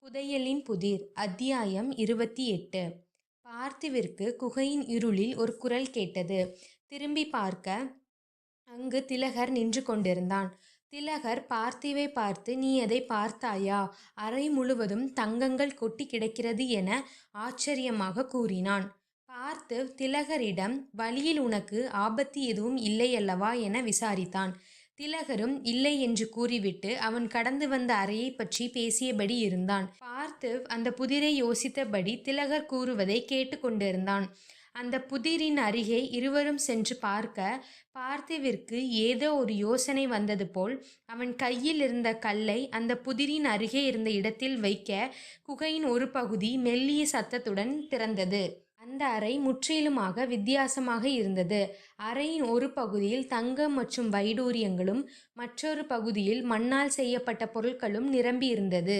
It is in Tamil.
புதையலின் புதிர் அத்தியாயம் 28. பார்த்திவிற்கு குகையின் இருளில் ஒரு குரல் கேட்டது. திரும்பி பார்க்க அங்கு திலகர் நின்று கொண்டிருந்தான். திலகர் பார்த்திவை பார்த்து, நீ அதை பார்த்தாயா? அறை முழுவதும் தங்கங்கள் கொட்டி கிடக்கிறது என ஆச்சரியமாக கூறினான். பார்த்திவ் திலகரிடம், வழியில் உனக்கு ஆபத்து எதுவும் இல்லையல்லவா என விசாரித்தான். திலகரும் இல்லை என்று கூறிவிட்டு அவன் கடந்து வந்த அறையை பற்றி பேசியபடி இருந்தான். பார்த்திவ் அந்த புதிரை யோசித்தபடி திலகர் கூறுவதை கேட்டு கொண்டிருந்தான். அந்த புதிரின் அருகே இருவரும் சென்று பார்க்க பார்த்திவிற்கு ஏதோ ஒரு யோசனை வந்தது போல் அவன் கையில் இருந்த கல்லை அந்த புதிரின் அருகே இருந்த இடத்தில் வைக்க குகையின் ஒரு பகுதி மெல்லிய சத்தத்துடன் திறந்தது. அந்த அறை முற்றிலுமாக வித்தியாசமாக இருந்தது. அறையின் ஒரு பகுதியில் தங்கம் மற்றும் வைடூரியங்களும் மற்றொரு பகுதியில் மண்ணால் செய்யப்பட்ட பொருட்களும் நிரம்பியிருந்தது.